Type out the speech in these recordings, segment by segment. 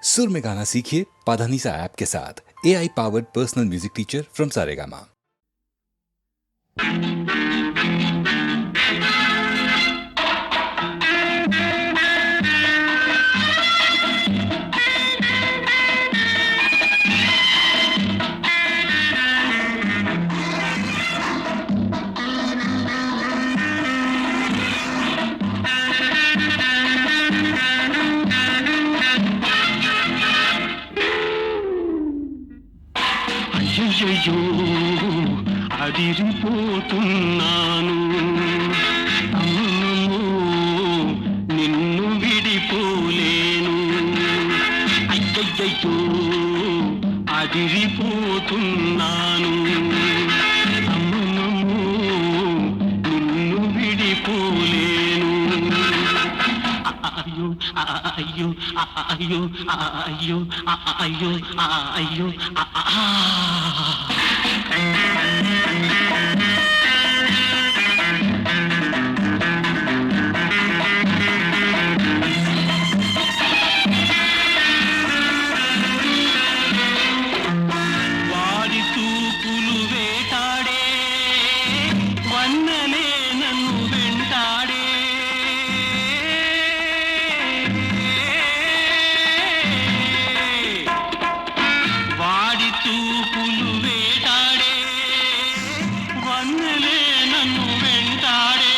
सुर में गाना सीखिए पाधानीसा ऐप के साथ। AI powered personal music teacher from Saregama. అయ్యయ్యో అదిరిపోతున్నాను అమ్మమ్మో నిన్ను విడిపోలేను అయ్యయ్యో అదిరిపోతున్నాను అమ్మమ్మో నిన్ను విడిపోలేను అయ్యో అయ్యో అయ్యో అయ్యో అయ్యో అయ్యో వారి తూపులు వేటాడే వన్నలే నన్ను వెంటాడే వాడి తూపులు వేటాడే వన్నలే నన్ను వెంటాడే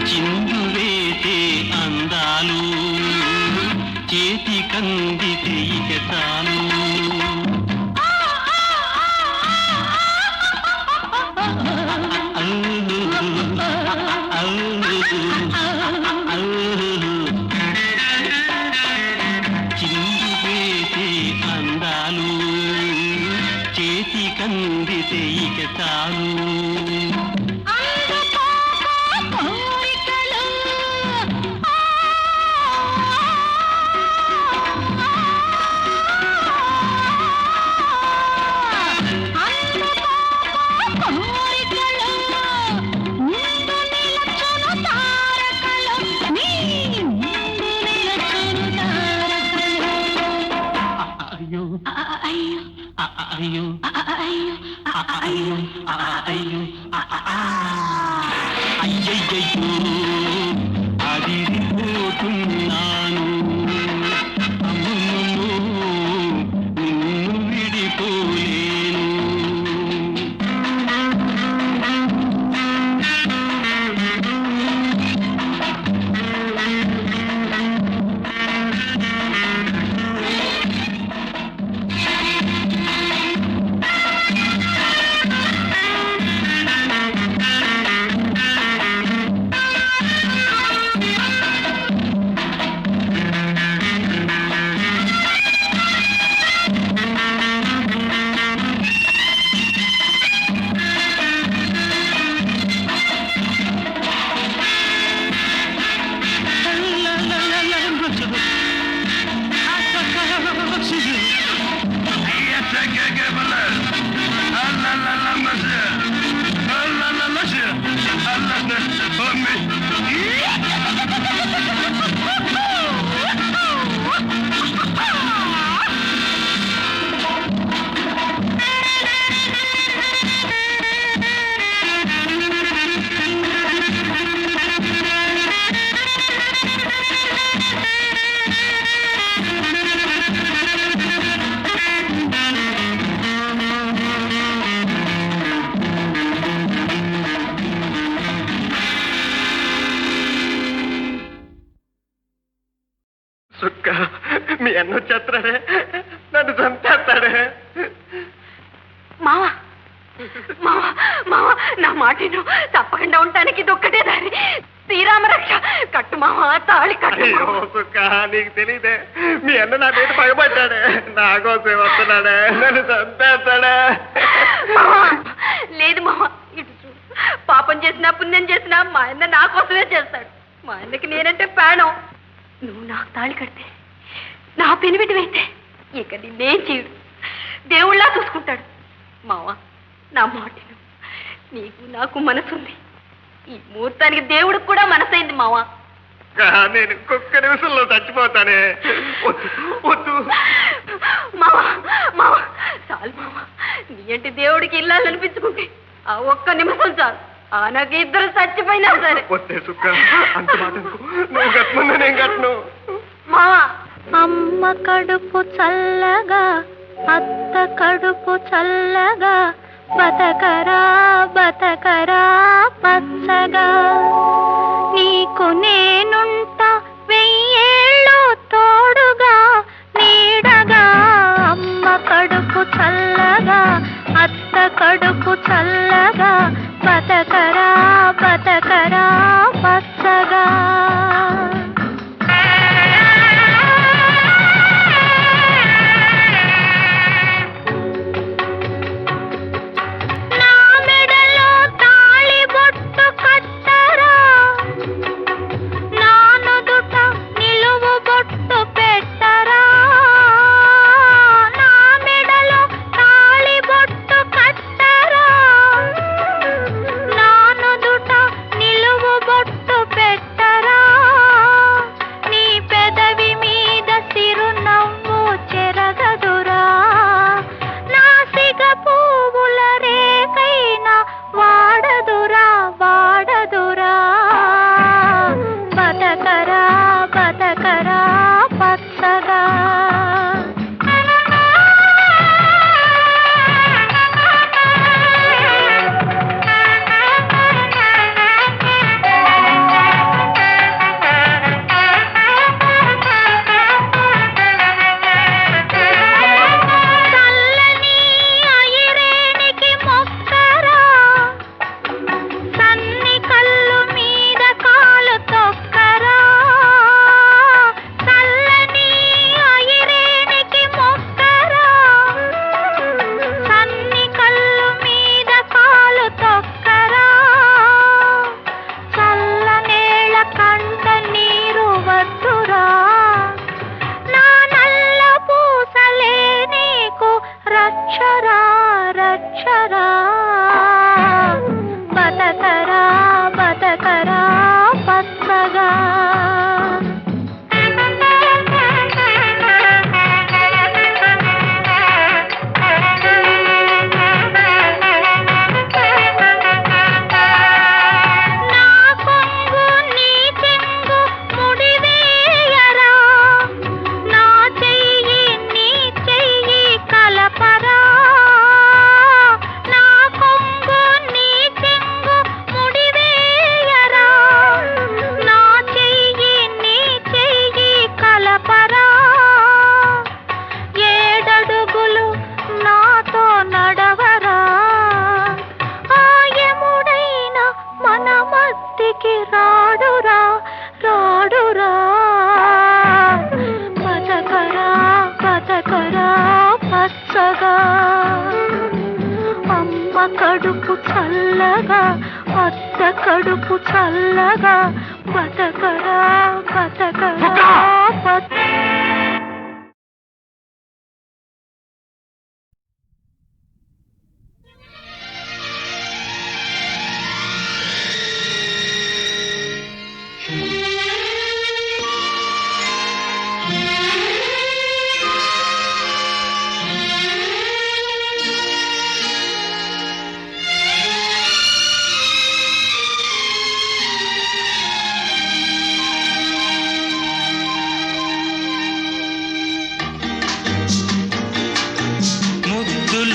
చిందు వేసే అందాలు చేతి కందితే ఇక చాలు చిందు వేసే అందాలు చేతి కందితే ఇక చాలు అయ్యో అయ్యో అయ్యో అయ్యో అయ్యయ్యో అదిరిపోతున్నాను అమ్మమ్మో నిన్ను విడిపోలేను చంపేస్తున్నాడే, నన్ను చంపేస్తాడే. మావా మావా మావా, నా మాటను తప్పకుండా ఉండటానికి ఇది ఒక్కటే దారి. శ్రీరామ రక్ష కట్టు మావా, తాళి కట్టు. అయ్యో సుక్క, నీకు తెలియదే, మీ అన్న నా మీద పగబట్టాడే, నా కోసం వస్తున్నాడే, నన్ను చంపేస్తాడే. మావా, లేదు మావా, ఇటు చూడు. పాపం చేసినా పుణ్యం చేసినా మా అన్న నా కోసమే చేస్తాడు. మా అన్నకి నేనంటే ప్రాణం. నువ్వు నాకు తాళి కడితే, నా పెనిమిటివైతే ఇక నిన్నేం చేయడు, దేవుళ్ళా చూసుకుంటాడు. మావా, నా మాటను, నీకు నాకు మనసుంది. ఈ ముహూర్తానికి దేవుడికి కూడా మనసైంది మావా. నేను ఇంకొక్క నిమిషంలో చచ్చిపోతానే. వద్దు వద్దు మావా మావా, చాలు మావా. నీ అంటే దేవుడికి ఇల్లాలనిపించుకుంటే ఆ ఒక్క నిమిషం చాలు. ఆనకి ఇద్దరు చచ్చిపోయినా సరే. వద్దే సుక్క, అంత మాట అనుకో. నువ్వు కట్టను, నేను కట్టను. మావా, అమ్మ కడుపు చల్లగా, అత్త కడుపు చల్లగా, బతకరా బతకరా పచ్చగా. నీకు నేనుంటా వెయ్యేళ్ళు తోడుగా నీడగా. అమ్మ కడుపు చల్లగా, అత్త కడుపు చల్లగా, బతకరా బతకరా పచ్చగా. కడుపు చల్లగా అత్త కడుపు చల్లగా బతకరా బతకరా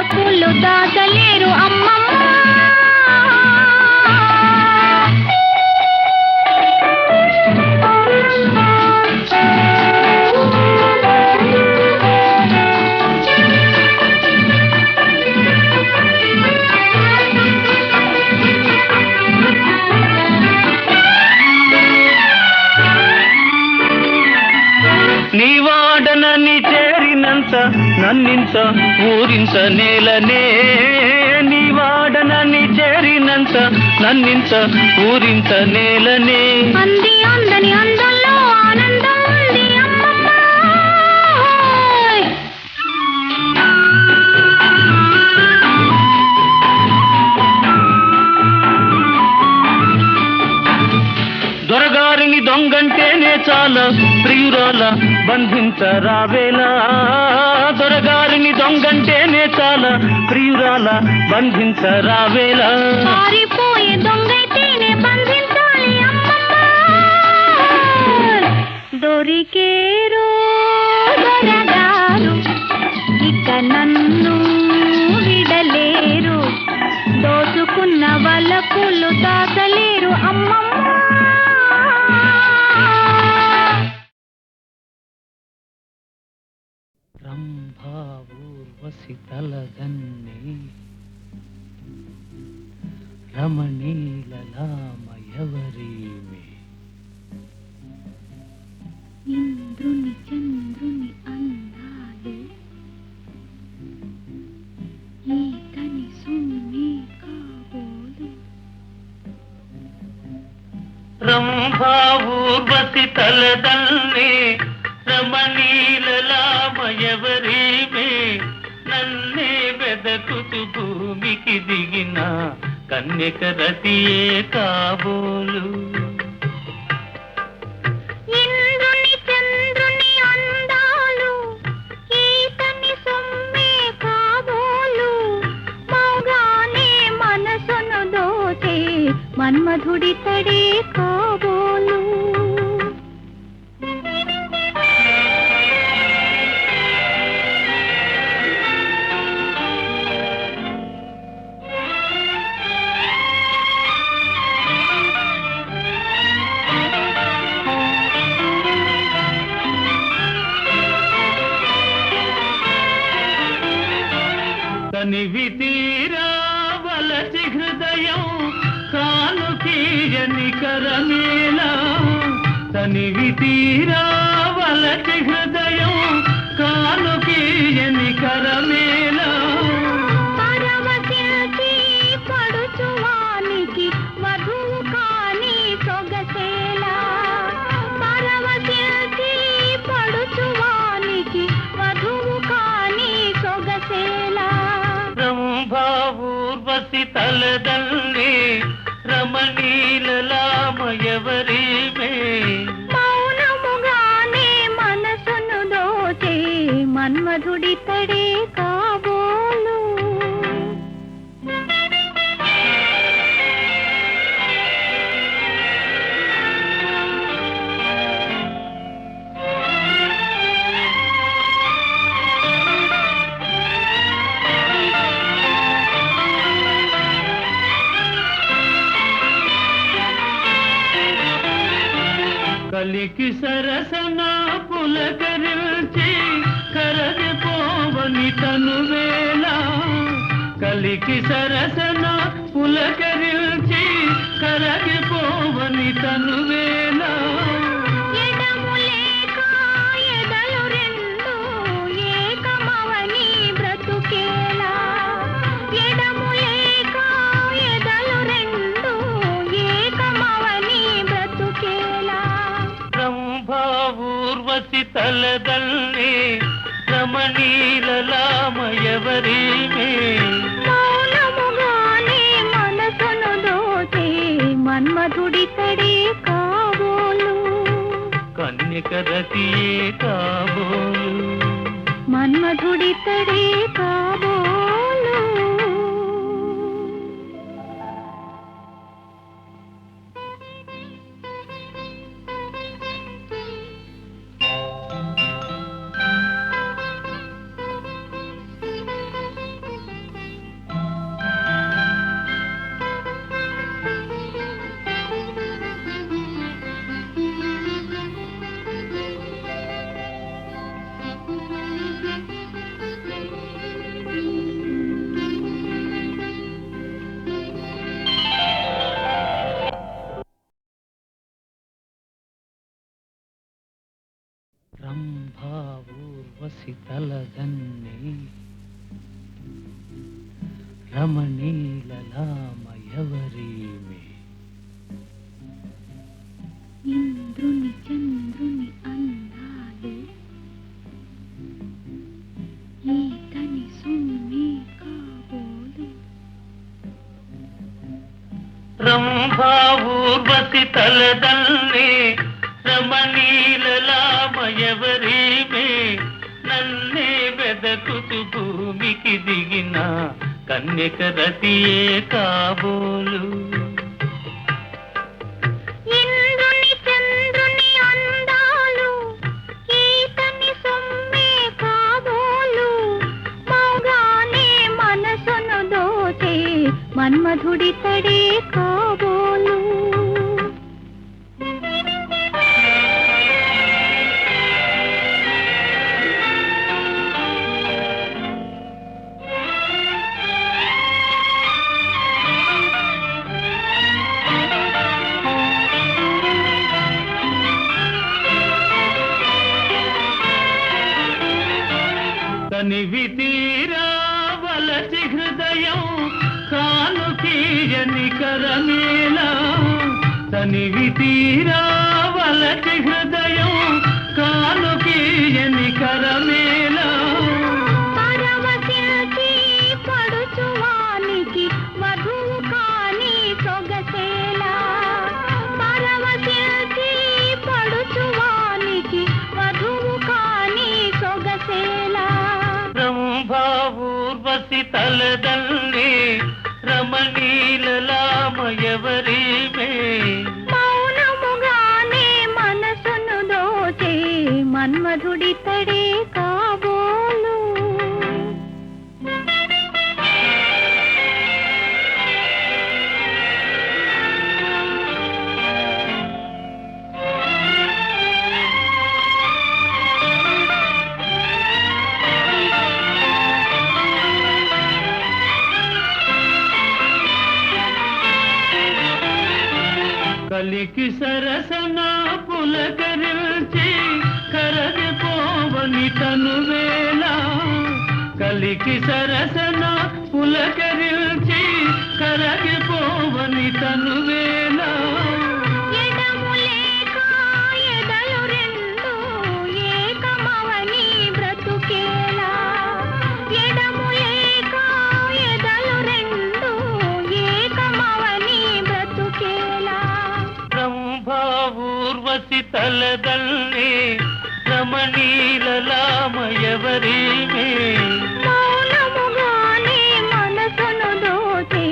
వలపులు దాచలేరు అమ్మమ్మ. నీ వాడనని చేరినంత నన్నింత ఊరింత నేలనే, నీ వాడనని చేరినంత నన్నింత ఊరింత నేలనే. అంది అందని అందంలో ఆనందం ఉంది అమ్మమ్మ. దొరగారిని దొంగంటేనే చాలా ప్రియురాల బంధించరావేలా, దొరగారిని దొంగంటేనే చాలా ప్రియురాల బంధించరావేలా. పారిపోయే దొంగైతేనే బంధించాలి అమ్మమ్మ. దొరికేరు దొరగారు ఇక నన్ను విడలేరు, దోచుకున్న వలపులు దాచలేరు అమ్మమ్మ. రంభా ఊర్వశి తలదన్నే రమణీలలామయవరీమే. ఇంద్రుని చంద్రుని అందాలు ఈతని సొమ్మే కాబోలు. రంభా ఊర్వశి తలదన్నే రమణీలలామయవరీమే. నన్నే వెదకుతు భూమికి దిగిన కన్యక రతియే కాబోలు. ఇంద్రుని చంద్రుని అందాలు ఈతని సొమ్మే కాబోలు. మౌగానే మనసును దోచే మన్మధుడి తడే కాబోలు. తనివి తీరా వలచి హృదయం కానుకీయని కరమేలా, తనివి తీరా వలచి హృదయం కానుకీయని కరమేలా. పరవశిల్చి పడుచువానికి వధువు కాని సొగసేలా, పరవశిల్చి పడుచువానికి వధువు కాని సొగసేలా. రంభా ఊర్వశి తలదల్లి రమణీలలామయవరీమే. మౌనముగానే మనసును దోచే మన్మధుడి తడే కాబోలు. కలికి సరసన పులకరిల్చి కరగిపోవని తనువేళ, కలికి సరసన పులకరిల్చి కరగిపోవని తనువేళ. ఎడము లేక ఎదలు రెండు ఏకమవని బ్రతుకేలా, ఎడము లేక ఎదలు రెండు ఏకమవని బ్రతుకేలా. రంభా ఊర్వశి తలదల్లి రమణీలలామయవరీమే. మౌనముగానే మనసును దోచే మన్మధుడి తడే కాబోలు. కన్యక రతియే కాబోలు. మన్మధుడి తడే కాబోలు. రంభా ఊర్వశి తలదన్ని రమణీలలామయవరీమే ఇంద్రుని చంద్రుని అందాలు ఈతని సుమ్మి కాబోలు రంభా ఊర్వశి తలదన్ని రమణీలలామయవరీమే నన్నే వెదకుతు భూమికి దిగిన కన్యక రతియే కాబోలు ఇంద్రుని చంద్రుని అందాలు ఈతని సొమ్మే కాబోలు మౌగానే మనసును దోచే మన్మధుడి తడే కాబోలు కనివి తీరా వలసి హృదయం కాను తీయని కరమేలా తనివి తీరా వలసి హృదయం కాను తీయని కరమేలా పరవశిల్చి పడుచువానికి వధువు కాని సొగసేలా పరవశిల్చి పడుచువానికి వధువు కాని సొగసేలా రంభా ఊర్వశి తలదల్లి రమణీలలామయవరీమే మౌనముగానే మనసును దోచే మన్మధుడి తడే కాబోలు కలికి సరసన పులకరిల్చి కరగిపోవని తనువేళ కలికి సరసన పులకరిల్చి కరగిపోవని తనువేళ ఎడము లేక ఎదలు రెండు ఏకమవని బ్రతుకేలా ఎడము లేక ఎదలు రెండు ఏకమవని బ్రతుకేలా రంభా ఊర్వశి తలదల్లి రమణీలలామయవరీమే మౌనముగానే మనసును దోచే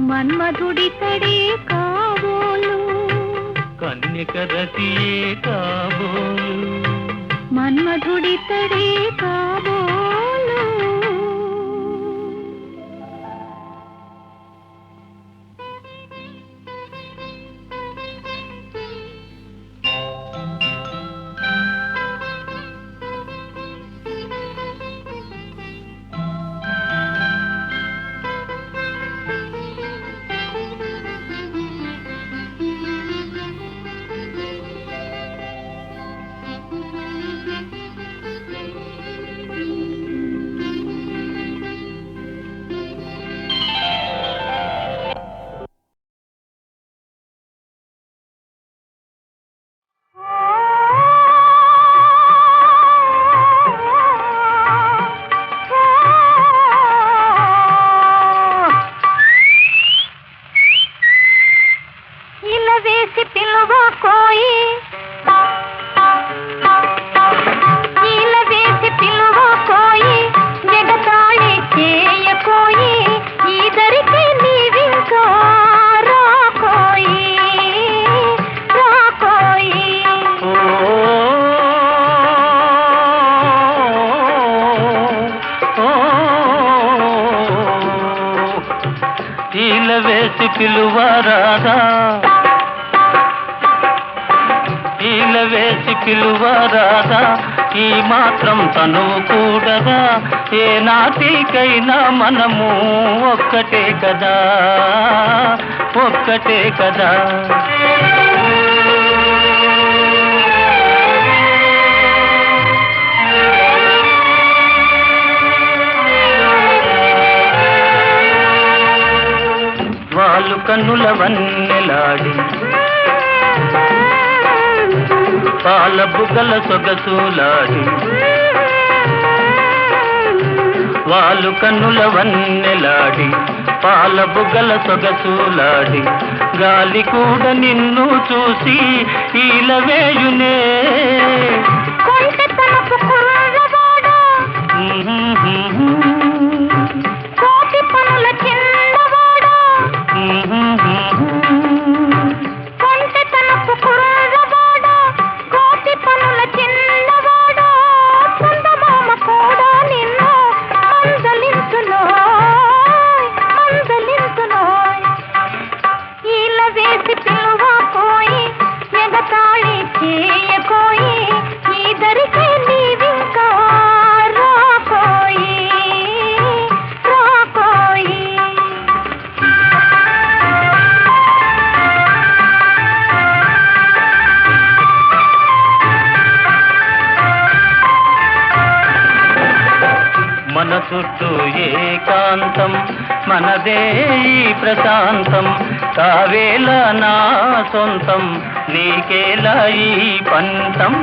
మన్మధుడి తడే కాబోలు కన్యక రతియే కాబోలు మన్మధుడి తడే కాబోలు ఇలవేసి పిలువ కోయి ఇలవేసి పిలువ కోయి జగతాళి చేయకోయి ఈదరికి నీవింకా రాకోయి రాకోయి ఈల వేసి పిలువరాదా ఈల వేసి పిలువరాదా ఈ మాత్రం తనువు కూడదా ఏ నాటికైనా మనము ఒక్కటే కదా ఒక్కటే కదా కన్నుల వన్నెలాడి పాల బుగ్గల సొగసులాడి వాళ్ళు కన్నుల వన్నెలాడి పాల బుగ్గల సొగసులాడి గాలి కూడా నిన్ను చూసి ఈలవేయునే మన చుట్టూ ఏకాంతం మనదే ఈ ప్రశాంతం కావేళ నా సొంతం నీకేలా ఈ పంతం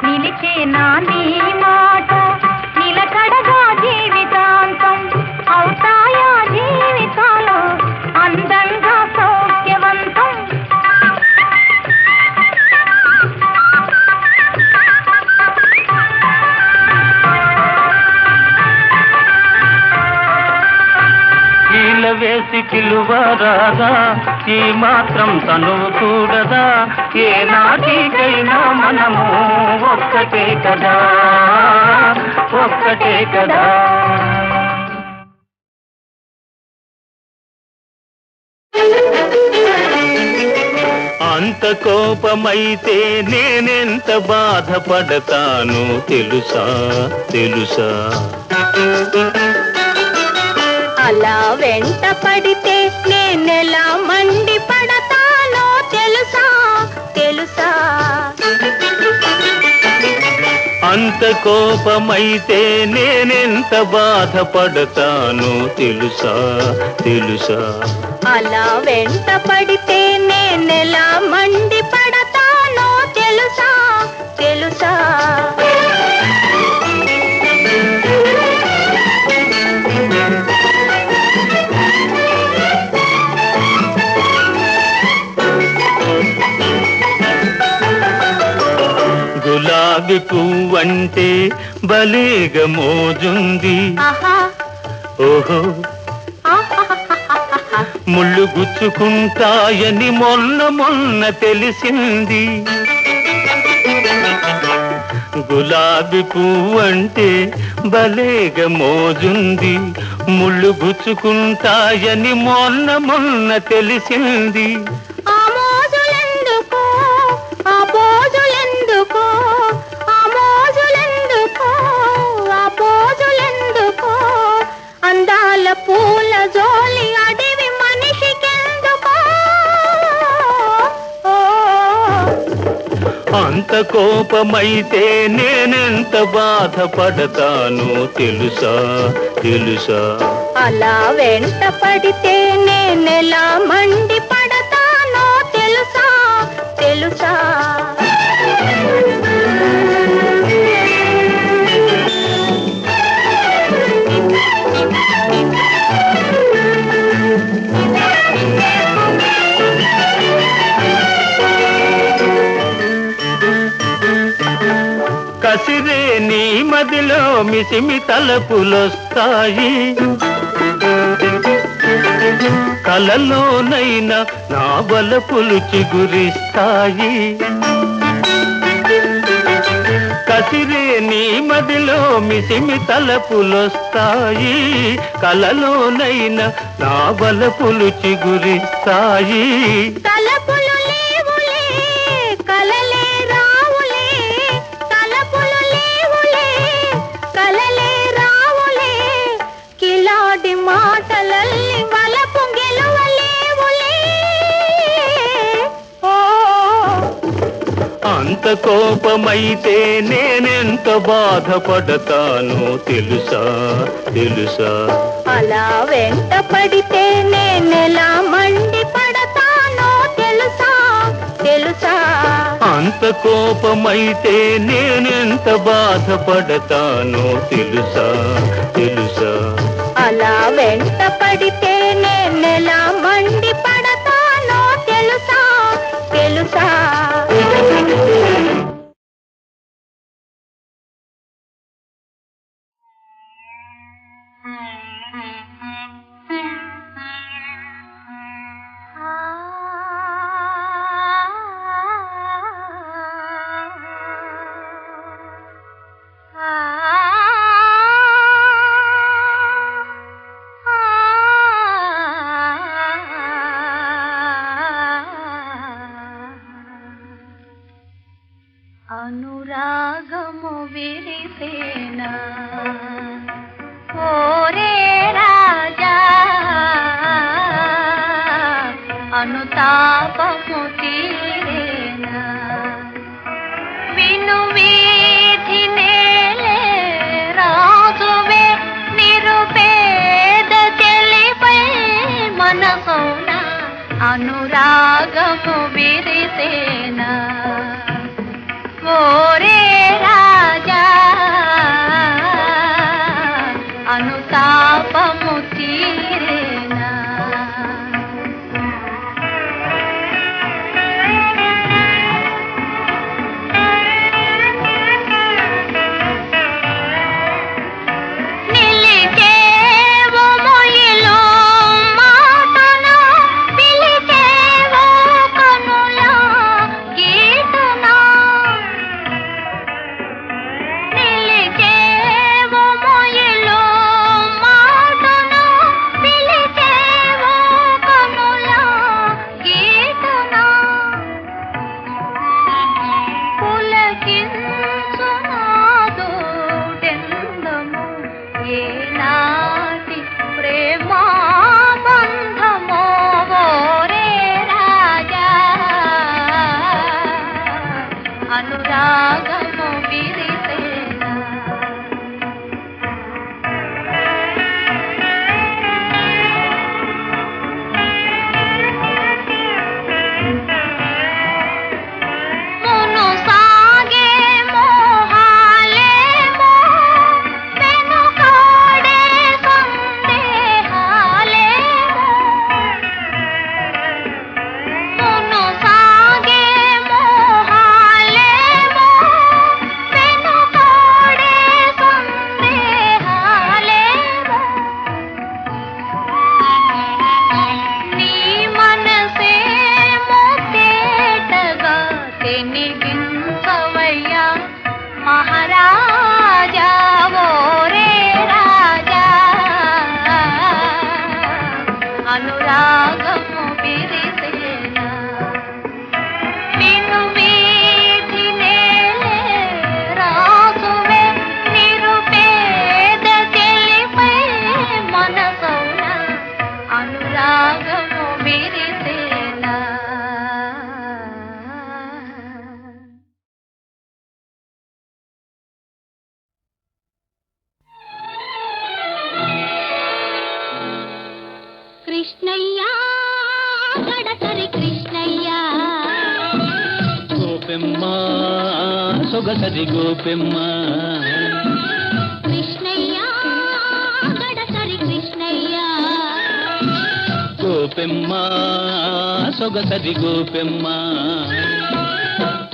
నిలిచే నా నీ మాట నిలకడగా జీవితాంతం అవుతాయా జీవితాలు అందంగా సౌఖ్యవంతం వేసి పిలువరాదా ఈ మాత్రం తనువు కూడదా ఏ నాటికైనా మనము ఒక్కటే కదా ఒక్కటే కదా అంత కోపమైతే నేనెంత బాధపడతాను తెలుసా తెలుసా అలా వెంట పడితే నేనెలా మండి పడతానో తెలుసా తెలుసా అంత కోపమైతే నేనెంత బాధపడతాను తెలుసా తెలుసా అలా వెంట పడితే నేనెలా మండి పడతానో తెలుసా తెలుసా గులాబీ పువ్వంటే భలేగా మోజుంది ఓహో ముళ్ళు గుచ్చుకుంటాయని మొన్న తెలిసింది గులాబీ పువ్వంటే భలేగా మోజుంది ముళ్ళు గుచ్చుకుంటాయని మొన్న తెలిసింది అందాల పూల జోలి అడివి మనిషికెందుకో అంత కోపమైతే నేనెంత బాధపడతాను తెలుసా తెలుసా అలా వెంట పడితే నేనెలా మండి పడతానో తెలుసా తెలుసా కసిరే నీ మదిలో మిసిమి తలపులొస్తాయి కలలోనైనా నా బలపులు చిగురిస్తాయి కసిరే నీ మదిలో మిసిమి తలపులొస్తాయి కలలోనైనా నా బలపులు చిగురిస్తాయి తలపులు లేవులే కలలే రావులే తలపులు లేవులే కలలే రావులే కిలాడి మాటలల్లి వలపు గెలువలేవులే అంత కోపమైతే నేనెంత బాధపడతానో తెలుసా తెలుసా అలా వెంట పడితే నేనెలా మండి పడతానో తెలుసా తెలుసా అంత కోపమైతే నేనెంత బాధపడతానో తెలుసా తెలుసా అలా వెంట పడితే నేనెలా మండి పడతానో తెలుసా తెలుసా అనురాగము విరిసేనా ఓరే రాజా అనుతాపము తీరేనా విను వీధి నేలే రాజువే నిరుపేద చెలిపై మనసౌన అనురాగము విరిసేనా ఓరే రాజా అనుతాపము తీరేనా నిలిచేవో మొయిలో మాటను పిలిచేవో కనుల గీతనా నిలిచేవో మొయిలో మాటను పిలిచేవో కనుల గీతనా పులకించునాదోడెందము ఏనాటి ప్రేమా బంధమో ఓరే రాజా అనురాగము విరిసేనా మును సాగే మోహాలేమో వెనుకాడే సందేహాలేమో మును సాగే మోహాలేమో వెనుకాడే సందేహాలేమో నీ మనసేమో తేటగా తెనిగించవయ్యా మహారాజా ఓరే రాజా అనురాగము విరిసేనా విను వీధి నేలే రాజువే నిరుపేద చెలిపై మనసౌన అనురాగము విరిసేనా కృష్ణయ్య గడసరి కృష్ణయ్య గోపెమ్మ సొగసరి గోపెమ్మ కృష్ణయ్య గడసరి కృష్ణయ్య గోపెమ్మ సొగసరి గోపెమ్మ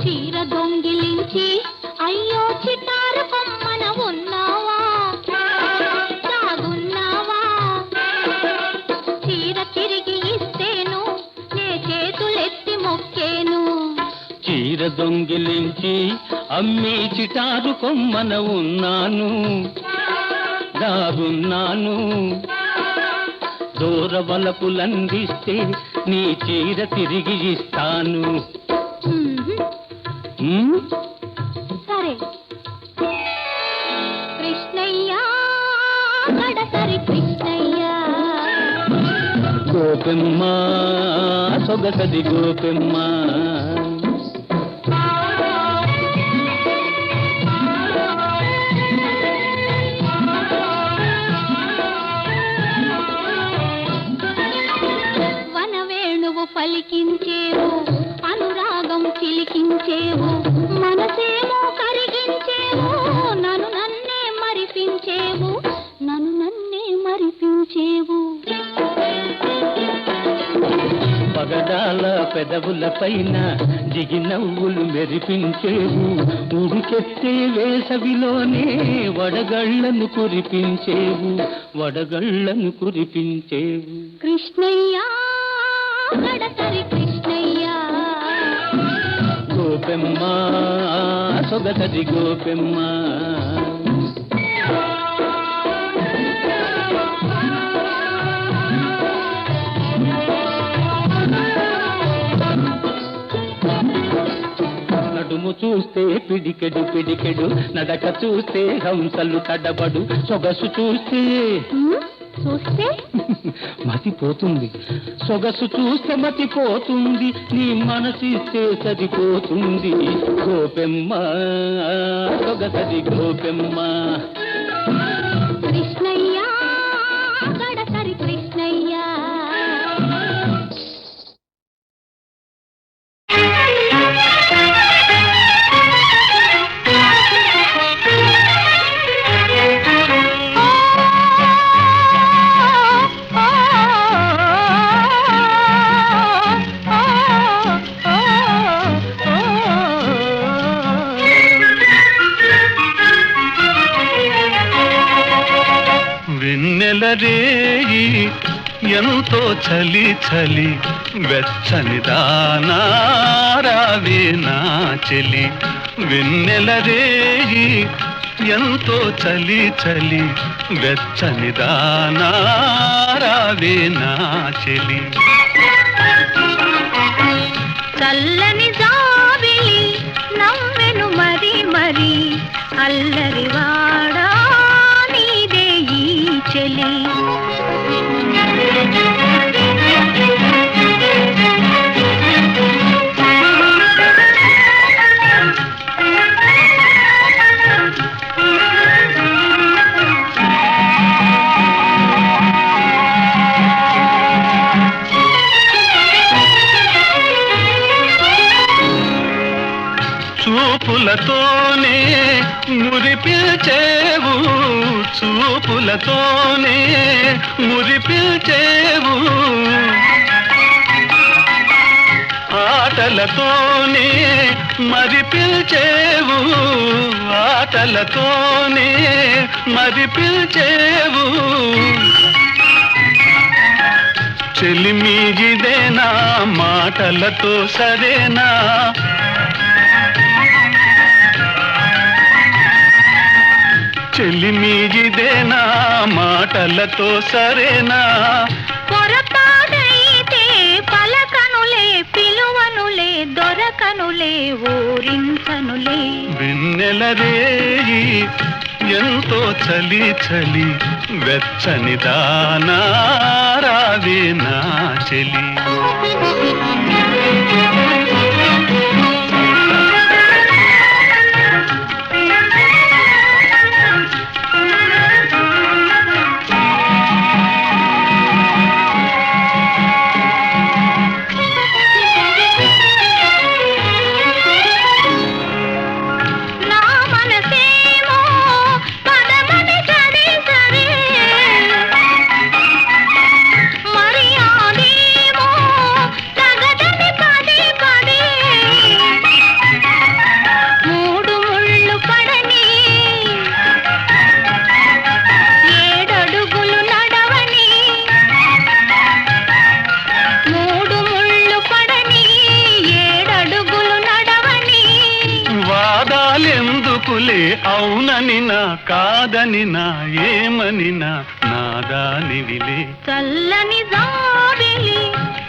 చీర దొంగిలించి అయ్యో చిటారు కొమ్మన ఉన్నావా దాగున్నావా చీర తిరిగి ఇస్తేను నే చేతులెత్తి మొక్కేను చీర దొంగిలించి అమ్మి చిటారు కొమ్మన ఉన్నాను దాగున్నాను దూర వలపులందిస్తే నీ చీర తిరిగి ఇస్తాను సరే కృష్ణయ్య గడసరి కృష్ణయ్య గోపెమ్మ సొగసది గోపెమ్మ పలికించేవు అనురాగం చిలికించేవు మనసేమో కరిగించేవు నన్ను నన్నే మరిపించేవు నన్ను నన్నే మరిపించేవు పగడాల పెదవుల పైన జిగినవ్వులు మెరిపించేవు ఉడికెత్తే వేసవిలోనే వడగళ్లను కురిపించేవు వడగళ్లను కురిపించేవు కృష్ణయ్య గడసరి కృష్ణయ్య గోపెమ్మ సొగసరి గోపెమ్మ నడుము చూస్తే పిడికెడు పిడికెడు నడక చూస్తే హంసలు తడబడు సొగసు చూస్తే చూస్తే మతిపోతుంది సొగసు చూస్తే మతిపోతుంది నీ మనసిస్తే సరిపోతుంది గోపెమ్మ సొగసరి గోపెమ్మ కృష్ణయ్య గడసరి కృష్ణయ్య వెన్నెలరేయి ఎంతో చలి చలి వెచ్చని దానారావే నా చెలి వెన్నెలరేయి ఎంతో చలి చలి వెచ్చని దానారావే నా చెలి చల్లని జాబిలి నవ్వెను మరి మరి అల్లరివాడా నీదే ఈ చెలి చూపులతోనే మురిపిల్చేవు చూపులతోనే మురిపిల్చేవు ఆటలతోనే మరిపిల్చేవు ఆటలతోనే మరిపిల్చేవు చెలిమిగిదేనా మాటలతో సరేనా చెలిమిగిదేనా మాటలతో సరేనా పొరపాటైతే పలకనులే పిలువనులే దొరకనులే ఊరించనులే వెన్నెలరేయి ఎంతో చలి చలి వెచ్చని దానారావే నా చెలి అవుననినా కాదనినా ఏమనినా నాదానివిలే చల్లని జాబిలి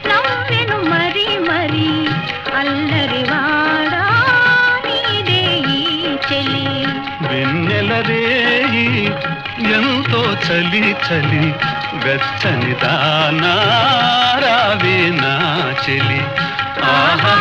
నవ్వెను మరి మరి అల్లరివాడా నీదే ఈ చెలి వెన్నెలరేయి ఎంతో చలి చలి వెచ్చని దానారావే నా చెలి ఆహా